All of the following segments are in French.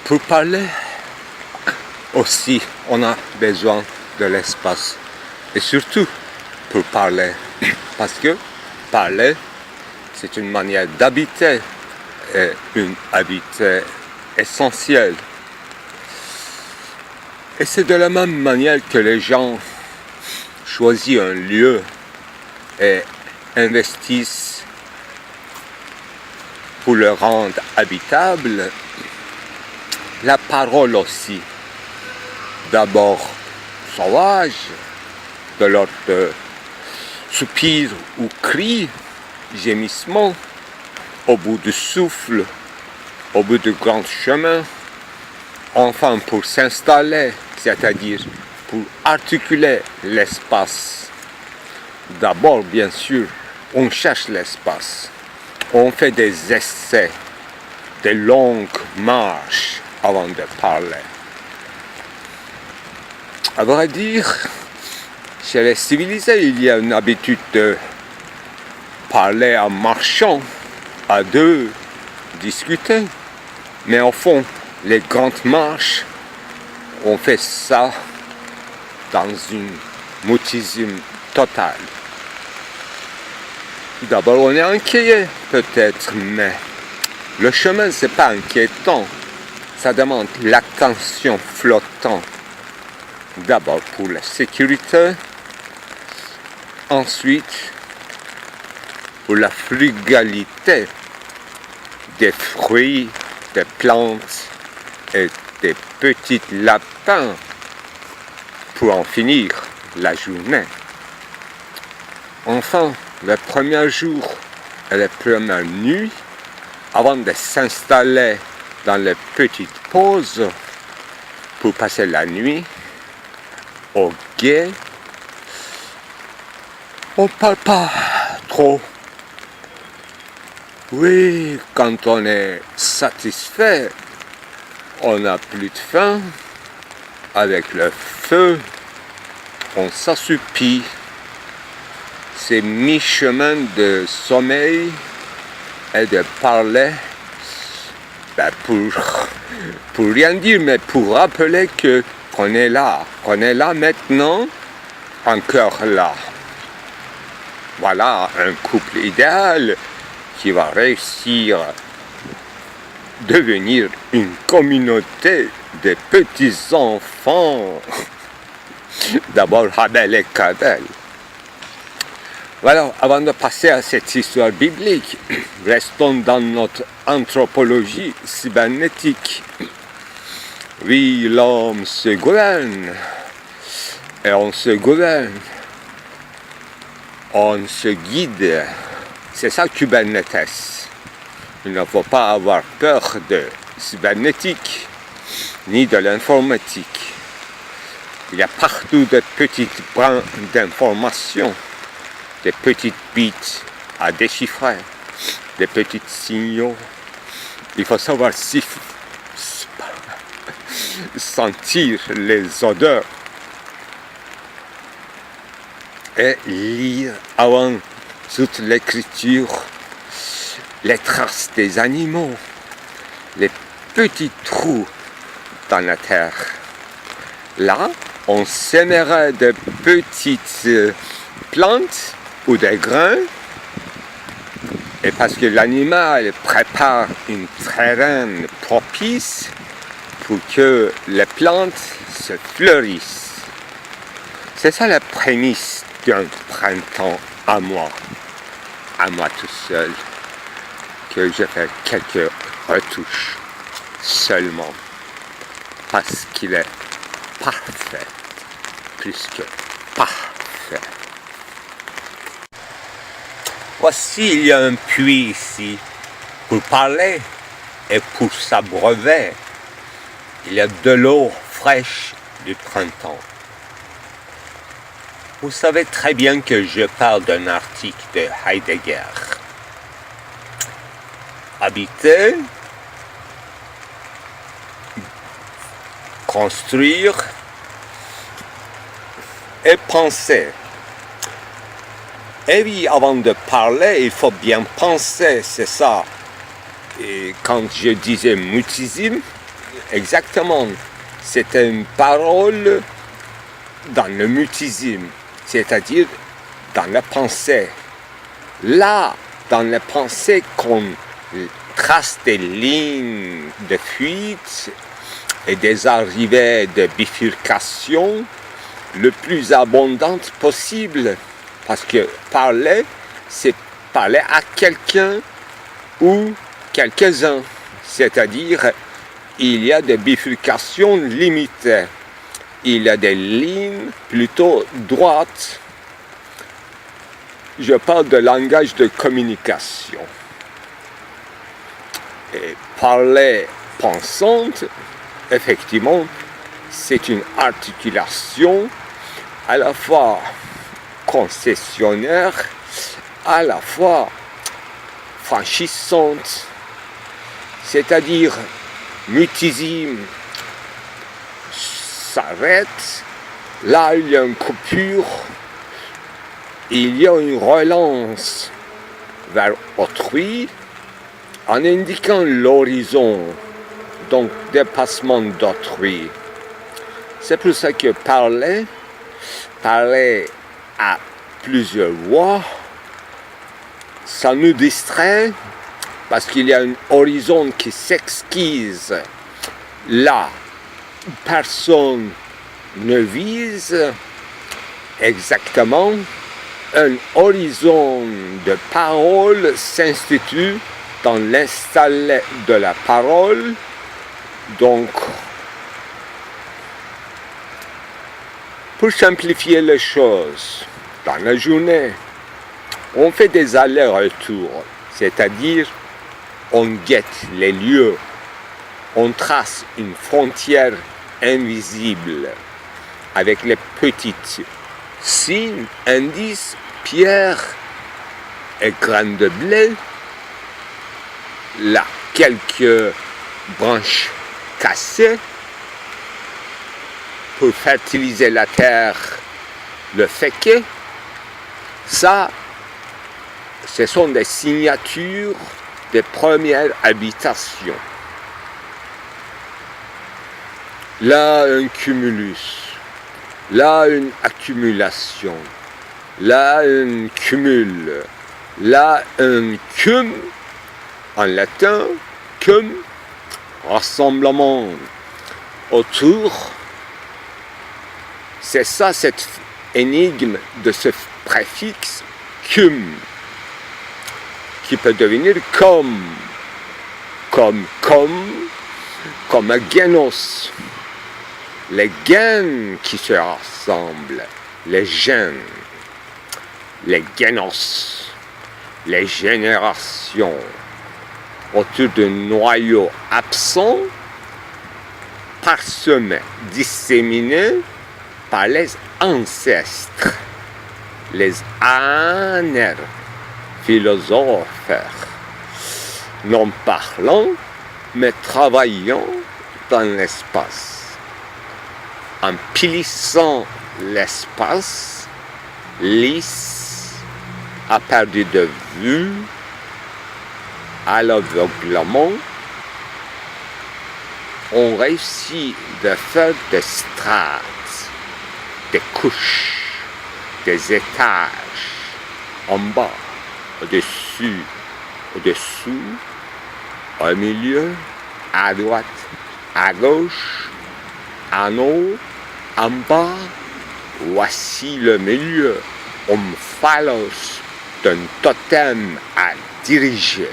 Pour parler aussi, on a besoin de l'espace. Et surtout pour parler. Parce que parler, c'est une manière d'habiter. Et une habiter essentielle. Et c'est de la même manière que les gens choisissent un lieu et investissent pour le rendre habitable. La parole aussi, d'abord sauvage, de l'autre soupir ou cri, gémissement, au bout du souffle, au bout du grand chemin, enfin pour s'installer, c'est-à-dire pour articuler l'espace. D'abord, bien sûr, on cherche l'espace, on fait des essais, des longues marches avant de parler. À vrai dire, chez les civilisés, il y a une habitude de parler en marchant, à deux, discuter. Mais au fond, les grandes marches, on fait ça dans une mutisme totale. D'abord, on est inquiet, peut-être, mais le chemin, c'est pas inquiétant. Ça demande l'attention flottante. D'abord pour la sécurité, ensuite pour la frugalité des fruits, des plantes et des petits lapins pour en finir la journée. Enfin, le premier jour et la première nuit, avant de s'installer dans les petites pauses pour passer la nuit, au guet, on parle pas trop. Oui, quand on est satisfait, on n'a plus de faim, avec le feu, on s'assoupit. C'est mi-chemin de sommeil et de parler, pour rien dire, mais pour rappeler qu'on est là maintenant, encore là. Voilà un couple idéal qui va réussir à devenir une communauté de petits-enfants. D'abord Abel et Caïn. Voilà, avant de passer à cette histoire biblique, restons dans notre anthropologie cybernétique. Oui, l'homme se gouverne, et on se gouverne, on se guide. C'est ça Kubernetes. Il ne faut pas avoir peur de cybernétique, ni de l'informatique. Il y a partout des petites brins d'information, des petites bits à déchiffrer, des petits signaux. Il faut savoir sentir les odeurs et lire avant toute l'écriture les traces des animaux, les petits trous dans la terre. Là, on sèmerait de petites plantes ou des grains, et parce que l'animal prépare une terrain propice pour que les plantes se fleurissent. C'est ça la prémisse d'un printemps à moi tout seul, que je fais quelques retouches seulement, parce qu'il est parfait, plus que parfait. Voici, il y a un puits ici, pour parler et pour s'abreuver. Il y a de l'eau fraîche du printemps. Vous savez très bien que je parle d'un article de Heidegger. Habiter, construire et penser. Et oui, avant de parler, il faut bien penser, c'est ça. Et quand je disais mutisme, exactement. C'est une parole dans le mutisme, c'est-à-dire dans la pensée. Là, dans la pensée, qu'on trace des lignes de fuite et des arrivées de bifurcation le plus abondantes possible. Parce que parler, c'est parler à quelqu'un ou quelques-uns. C'est-à-dire, il y a des bifurcations limitées. Il y a des lignes plutôt droites. Je parle de langage de communication. Et parler pensante, effectivement, c'est une articulation à la fois concessionnaire, à la fois franchissante. C'est-à-dire, mutisme s'arrête, là il y a une coupure, il y a une relance vers autrui en indiquant l'horizon, donc dépassement d'autrui. C'est pour ça que parler à plusieurs voix, ça nous distrait parce qu'il y a un horizon qui s'esquisse. Là, personne ne vise exactement. Un horizon de parole s'institue dans l'installé de la parole. Donc, pour simplifier les choses, dans la journée, on fait des allers-retours, c'est-à-dire on guette les lieux, on trace une frontière invisible avec les petites signes, indices, pierres et graines de blé. Là, quelques branches cassées pour fertiliser la terre, le féquet. Ça, ce sont des signatures des premières habitations. Là, un cumulus. Là, une accumulation. Là, un cumul. Là, un cum, en latin, cum, rassemblement autour. C'est ça, cette énigme de ce préfixe cum, qui peut devenir comme un génos. Les gaines qui se rassemblent, les gènes, les génos, les générations, autour d'un noyau absent, parsemé, disséminé par les ancêtres, les ânes, philosophes, non parlant, mais travaillant dans l'espace. En pilissant l'espace, lisse, a perdu de vue, à l'aveuglement, on réussit de faire des strates, des couches, des étages, en bas, au-dessus, au-dessous, au milieu, à droite, à gauche, en haut, en bas. Voici le milieu, omphalos d'un totem à diriger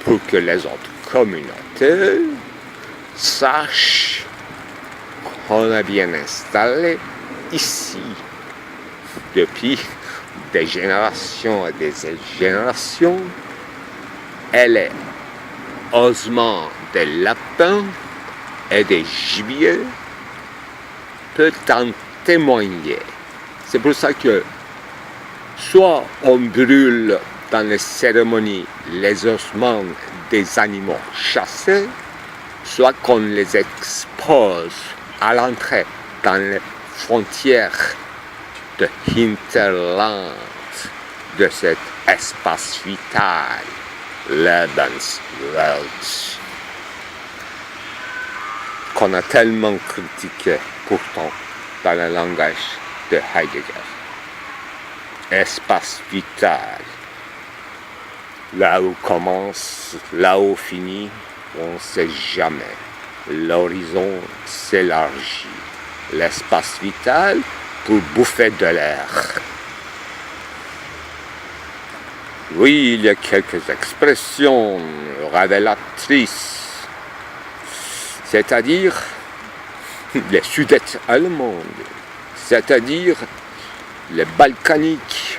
pour que les autres communautés sachent qu'on est bien installé ici depuis des générations et des générations. Elle est osement des lapins et des gibiers peut en témoigner. C'est pour ça que soit on brûle dans les cérémonies les ossements des animaux chassés, soit qu'on les expose à l'entrée dans les frontières de Hinterland, de cet espace vital, Lebenswelt. qu'on a tellement critiqué pourtant dans le langage de Heidegger. Espace vital. Là où commence, là où finit, on ne sait jamais. L'horizon s'élargit. L'espace vital pour bouffer de l'air. Oui, il y a quelques expressions révélatrices, c'est-à-dire les Sudètes allemandes, c'est-à-dire les balkaniques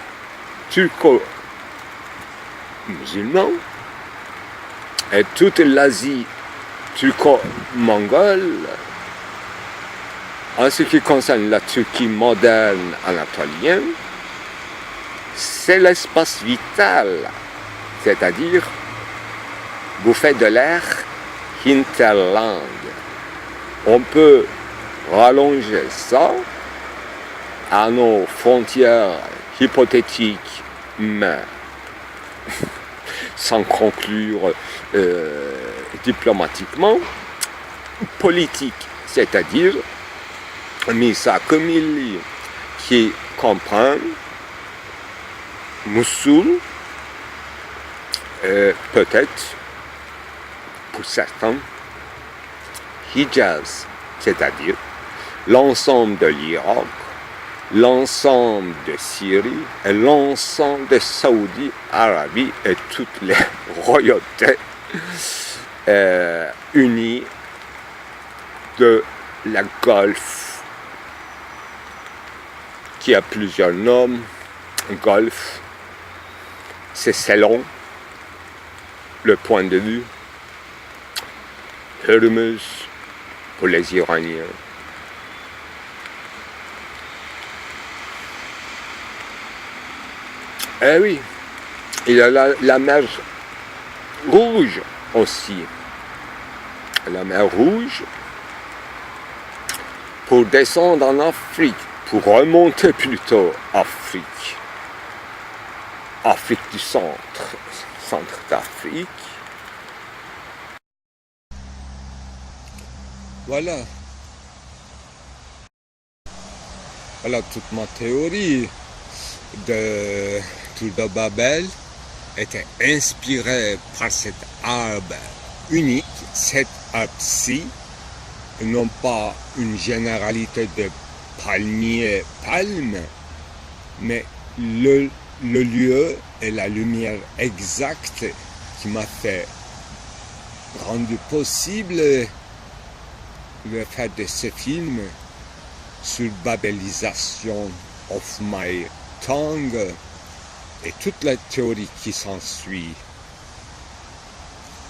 turco-musulmans et toute l'Asie turco-mongole. En ce qui concerne la Turquie moderne anatolienne, c'est l'espace vital, c'est-à-dire bouffer de l'air hinterland. On peut rallonger ça à nos frontières hypothétiques, mais sans conclure diplomatiquement, politique, c'est-à-dire Misa Kamili, qui comprend Mossoul, peut-être pour certains Hijaz, c'est-à-dire l'ensemble de l'Irak, l'ensemble de Syrie et l'ensemble de Saoudi Arabie et toutes les royautés unies de la Golfe, qui a plusieurs noms. Golfe, c'est selon le point de vue. Hormuz pour les Iraniens. Eh oui, il y a la mer Rouge aussi. La mer Rouge, pour descendre en Afrique, pour remonter plutôt Afrique. Afrique du centre d'Afrique. Voilà toute ma théorie de Tour de Babel était inspirée par cet arbre unique, cet arbre-ci, non pas une généralité de palmes, mais le lieu et la lumière exacte qui m'a fait rendu possible le fait de ce film sur babélisation of my tongue et toute la théorie qui s'ensuit.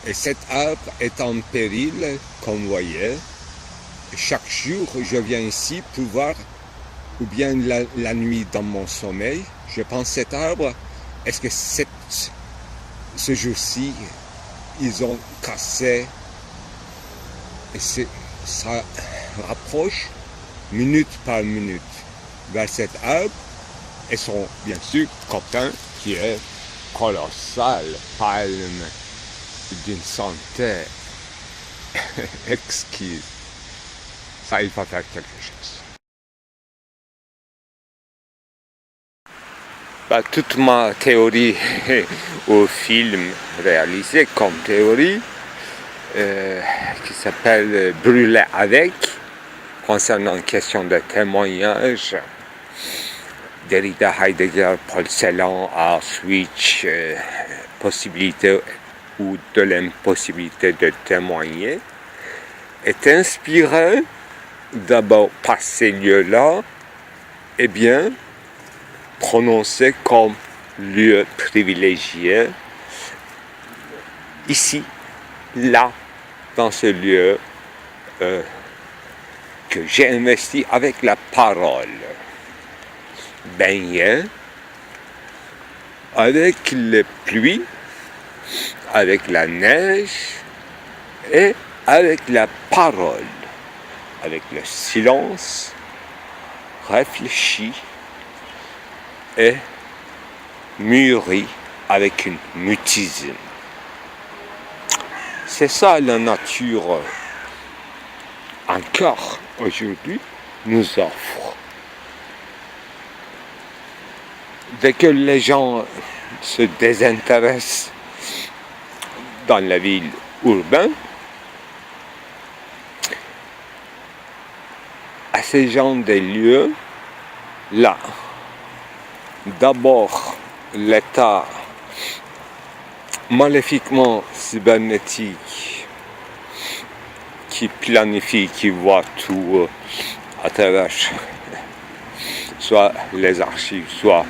Et cet arbre est en péril, comme vous voyez. Chaque jour, je viens ici pour voir, ou bien la nuit dans mon sommeil, je pense cet arbre, est-ce que ce jour-ci, ils ont cassé, et ça rapproche minute par minute vers cet arbre, et son, bien sûr, copain qui est colossal, palme, d'une santé exquise. Ça, il faut faire quelque chose. Toute ma théorie au film réalisé comme théorie, qui s'appelle Brûler avec, concernant une question de témoignage, Derrida, Heidegger, Paul Celan, Auschwitz, possibilité ou de l'impossibilité de témoigner, est inspiré d'abord par ces lieux-là, et bien prononcés comme lieu privilégié, ici, là, dans ce lieu que j'ai investi avec la parole, baigné avec les pluies, avec la neige et avec la parole, avec le silence réfléchi et mûri avec une mutisme. C'est ça la nature encore aujourd'hui nous offre. Dès que les gens se désintéressent dans la ville urbaine, à ces gens des lieux, là, d'abord l'état maléfiquement cybernétique qui planifie, qui voit tout à travers soit les archives, soit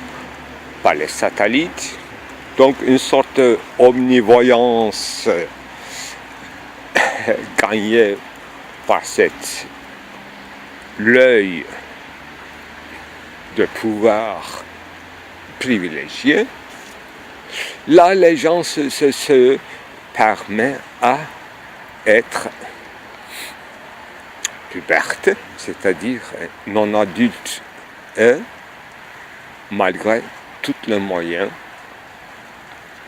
par les satellites. Donc une sorte d'omnivoyance gagnée par cet l'œil de pouvoir privilégié. Là, les gens se permettent à être pubertes, c'est-à-dire non adultes, et malgré tous les moyens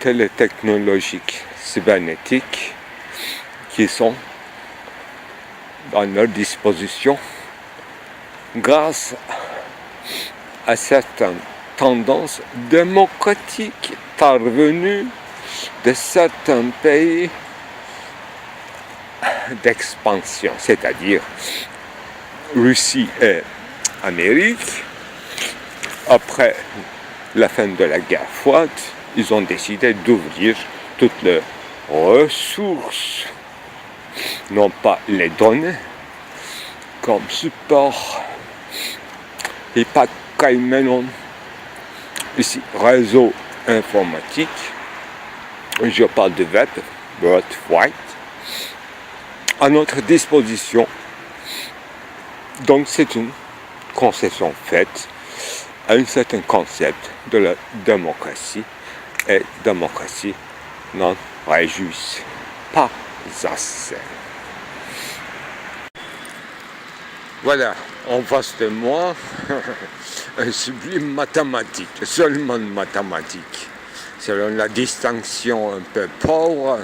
télétechnologiques, cybernétiques qui sont dans leur disposition grâce à certaines tendances démocratiques parvenues de certains pays d'expansion, c'est-à-dire Russie et Amérique. Après la fin de la guerre froide, ils ont décidé d'ouvrir toutes les ressources, non pas les données, comme support, et pas Cayman, ici, réseau informatique, je parle de web, World Wide, à notre disposition. Donc c'est une concession faite à un certain concept de la démocratie, et démocratie n'en réjouit pas assez. Voilà, en face de moi, un sublime mathématique, seulement mathématique, selon la distinction un peu pauvre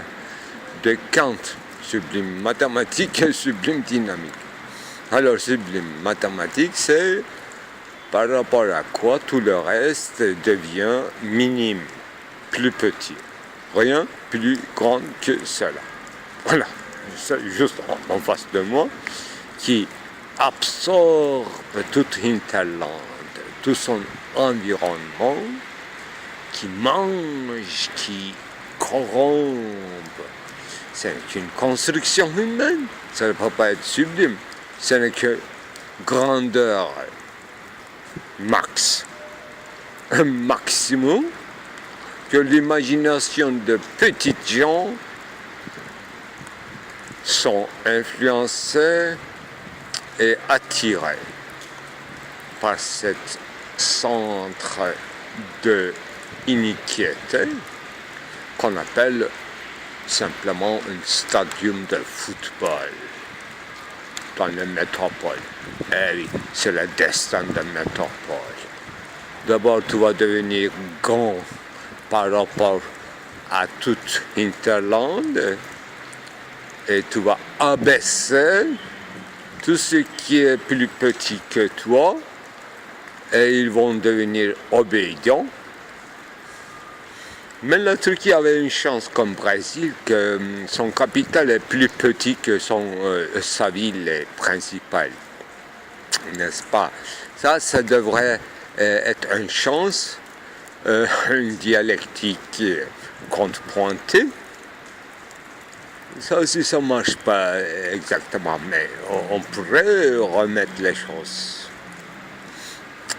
de Kant, sublime mathématique et sublime dynamique. Alors, sublime mathématique, c'est par rapport à quoi tout le reste devient minime, plus petit. Rien plus grand que cela. Voilà, c'est juste en face de moi, qui absorbe toute hinterland, tout son environnement, qui mange, qui corrompt. C'est une construction humaine, ça ne peut pas être sublime, ce n'est que grandeur max, un maximum que l'imagination de petites gens sont influencés et attirés par cet centre de iniquité qu'on appelle simplement un stadium de football dans les métropoles. Eh oui, c'est le destin de métropole. D'abord, tu vas devenir grand par rapport à toute Hinterland et tu vas abaisser tout ce qui est plus petit que toi et ils vont devenir obéissants. Mais la Turquie avait une chance comme Brésil que son capital est plus petit que sa ville principale, n'est-ce pas? Ça devrait être une chance, une dialectique contre-pointée. Ça aussi, ça ne marche pas exactement, mais on pourrait remettre les choses.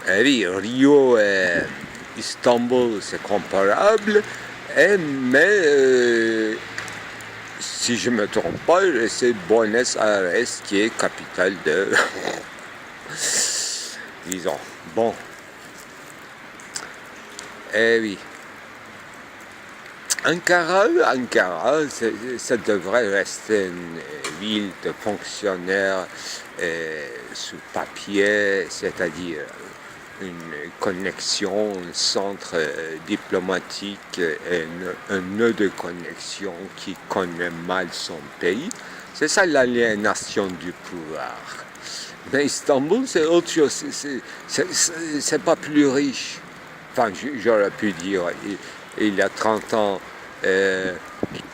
Et oui, Rio et Istanbul, c'est comparable, mais si je ne me trompe pas, c'est Buenos Aires qui est capitale de... disons, bon. Eh oui. Ankara, ça devrait rester une ville de fonctionnaires sous papier, c'est-à-dire une connexion, un centre diplomatique et un nœud de connexion qui connaît mal son pays, C'est ça l'aliénation du pouvoir. Mais Istanbul, c'est autre chose. C'est pas plus riche. Enfin, j'aurais pu dire, il y a 30 ans,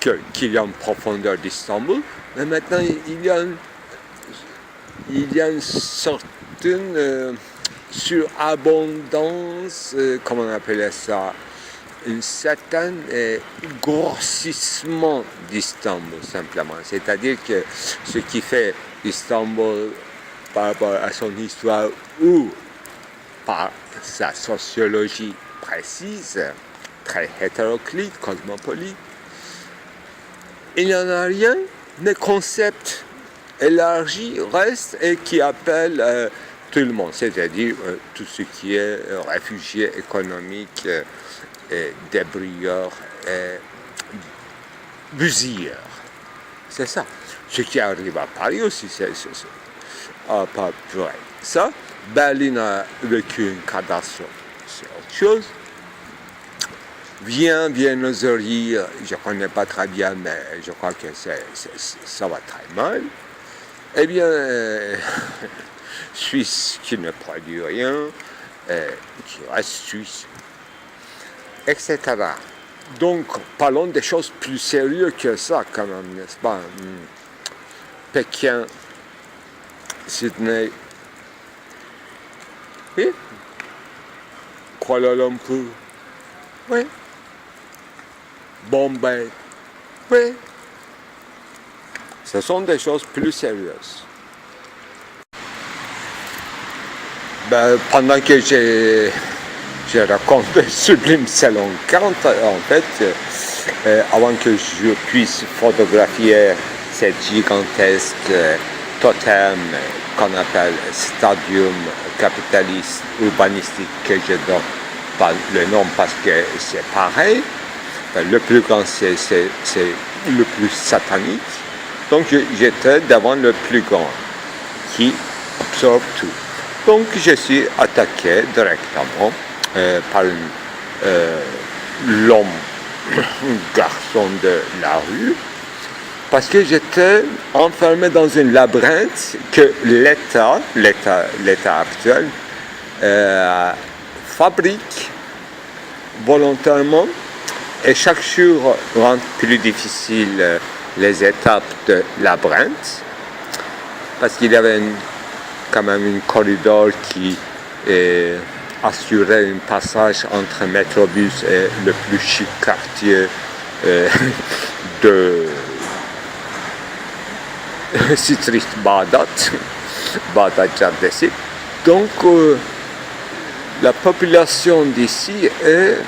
qu'il y a une profondeur d'Istanbul. Mais maintenant, il y a une certaine surabondance, comment on appelait ça, un certain grossissement d'Istanbul, simplement. C'est-à-dire que ce qui fait Istanbul par rapport à son histoire ou par sa sociologie précise, très hétéroclite, cosmopolite, il n'y en a rien, mais concept élargi reste et qui appelle tout le monde, c'est-à-dire tout ce qui est réfugiés économiques, débrouilleurs, busilleurs. C'est ça. Ce qui arrive à Paris aussi, c'est pas vrai. Ça, Berlin a vécu une catastrophe, c'est autre chose. Viennoiserie, je ne connais pas très bien, mais je crois que ça va très mal. Eh bien, Suisse qui ne produit rien, qui reste Suisse, etc. Donc, parlons des choses plus sérieuses que ça, quand même, n'est-ce pas? Pékin, Sydney, oui. Kuala Lumpur, oui. Bombay, oui. Ce sont des choses plus sérieuses. Pendant que j'ai raconté Sublime Salon 40, en fait, avant que je puisse photographier cette gigantesque totem qu'on appelle stadium capitaliste urbanistique, que je donne pas le nom parce que c'est pareil. Le plus grand, c'est le plus satanique. Donc j'étais devant le plus grand qui absorbe tout. Donc je suis attaqué directement par l'homme, garçon de la rue, parce que j'étais enfermé dans un labyrinthe que l'État actuel fabrique volontairement et chaque jour rend plus difficile les étapes de labyrinthe, parce qu'il y avait quand même un corridor qui assurait un passage entre Métrobus et le plus chic quartier de Street Bağdat Caddesi. Donc la population d'ici est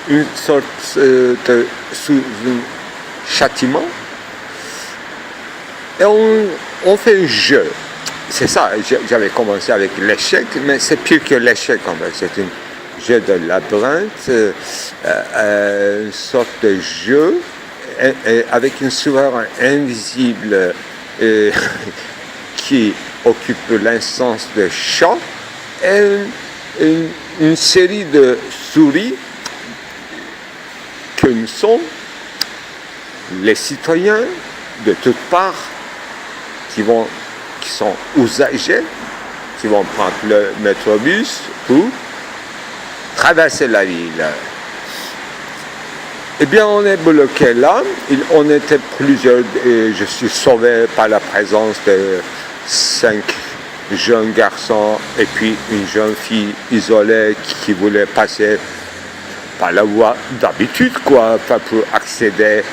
une sorte de sous un châtiment et on fait un jeu. C'est ça, j'avais commencé avec l'échec, mais c'est pire que l'échec en fait. C'est un jeu de labyrinthe, une sorte de jeu avec un souverain invisible qui occupe l'instance de chat et une série de souris que nous sommes les citoyens de toutes parts qui sont usagers, qui vont prendre le métrobus pour traverser la ville. Eh bien, on est bloqué là. On était plusieurs. Et je suis sauvé par la présence de 5 jeunes garçons et puis une jeune fille isolée qui voulait passer par la voie d'habitude, quoi, pour accéder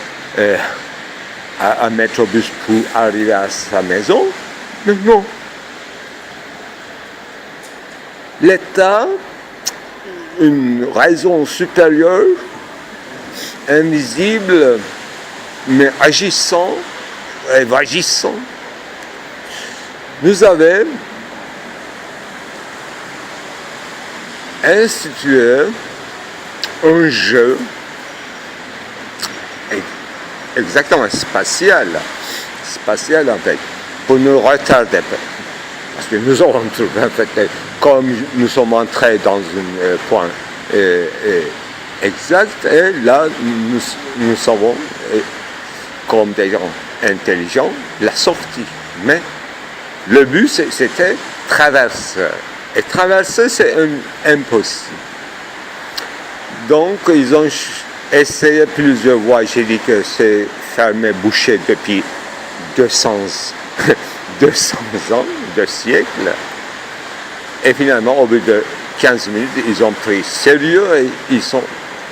à un métrobus pour arriver à sa maison. Mais non. L'État, une raison supérieure, invisible, mais agissant et vagissant, nous avait institué un jeu exactement spatial en fait, pour nous retarder. Parce que nous avons trouvé, en fait, comme nous sommes entrés dans un point exact, et là, nous savons, comme des gens intelligent la sortie. Mais le but, c'était traverser. Et traverser, c'est impossible. Donc, ils ont essayé plusieurs fois. J'ai dit que c'est fermé, bouché depuis 200 ans, 2 siècles. Et finalement, au bout de 15 minutes, ils ont pris sérieux et ils sont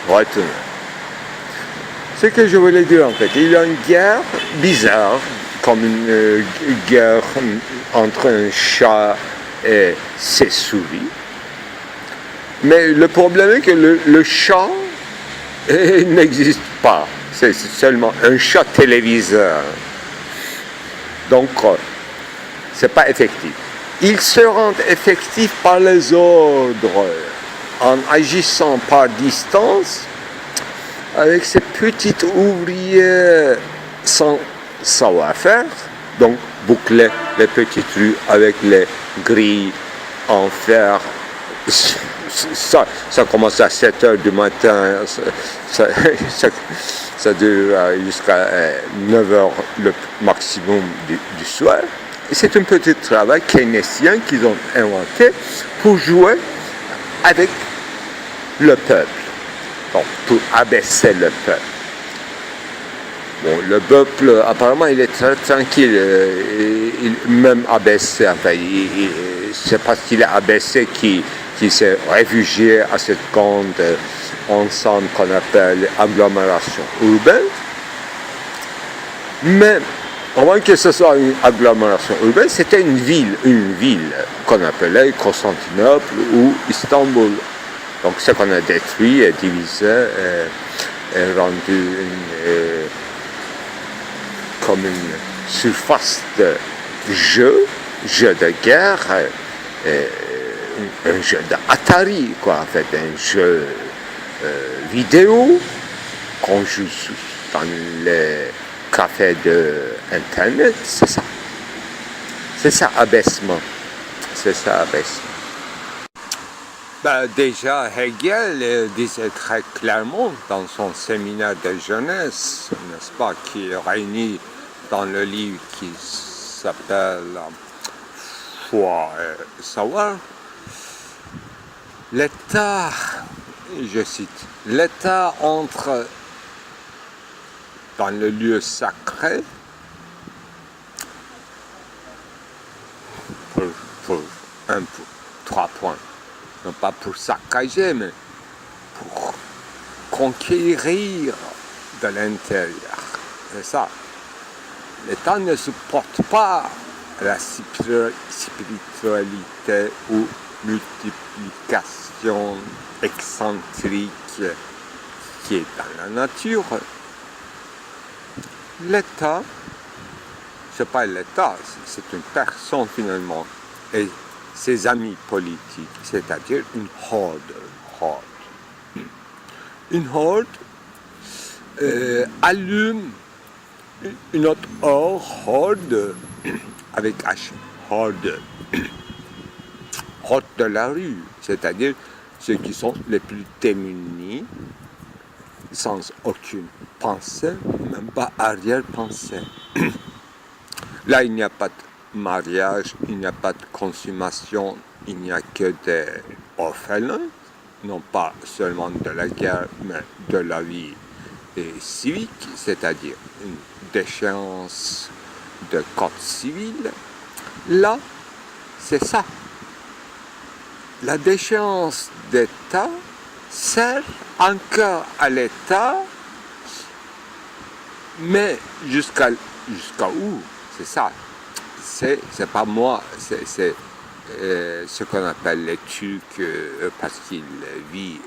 retournés. Ce que je voulais dire en fait, il y a une guerre bizarre, comme une guerre entre un chat et ses souris. Mais le problème est que le chat n'existe pas. C'est seulement un chat téléviseur. Donc, c'est pas effectif. Ils se rendent effectifs par les ordres, en agissant par distance, avec ces petites ouvriers sans savoir-faire, donc boucler les petites rues avec les grilles en fer. Ça commence à 7 heures du matin, ça dure jusqu'à 9 heures le maximum du soir. Et c'est un petit travail keynésien qu'ils ont inventé pour jouer avec le peuple, donc pour abaisser le peuple. Bon, le peuple, apparemment, il est très tranquille, même abaissé, enfin, c'est parce qu'il est abaissé qu'il s'est réfugié à cette grande ensemble qu'on appelle agglomération urbaine. Mais avant que ce soit une agglomération urbaine, c'était une ville qu'on appelait Constantinople ou Istanbul. Donc ce qu'on a détruit et divisé et rendu comme une surface de jeu de guerre, un jeu d'Atari, quoi, en fait, un jeu vidéo qu'on joue dans les cafés d'Internet, c'est ça. C'est ça, abaissement. C'est ça, abaissement. Ben, déjà, Hegel disait très clairement dans son séminaire de jeunesse, n'est-ce pas, qui réunit dans le livre qui s'appelle Foi et savoir, l'État, je cite, l'État entre dans le lieu sacré pour 3 points. Non pas pour saccager, mais pour conquérir de l'intérieur. C'est ça. L'État ne supporte pas la spiritualité ou multiplication excentrique qui est dans la nature. L'État, c'est pas l'État, c'est une personne finalement. Et ses amis politiques, c'est-à-dire une horde. Une horde allume une autre horde avec H, horde. Horde de la rue, c'est-à-dire ceux qui sont les plus démunis, sans aucune pensée, même pas arrière-pensée. Là, il n'y a pas de mariage, il n'y a pas de consommation, il n'y a que des orphelins, non pas seulement de la guerre, mais de la vie civique, c'est-à-dire une déchéance de code civil. Là, c'est ça. La déchéance d'État sert encore à l'État, mais jusqu'à où? C'est ça. C'est pas moi, c'est ce qu'on appelle les Turcs, parce qu'il vit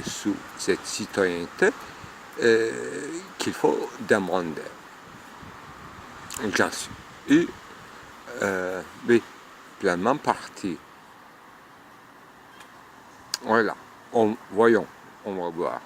sous cette citoyenneté, qu'il faut demander. J'en suis oui, pleinement parti. Voilà, voyons, on va voir.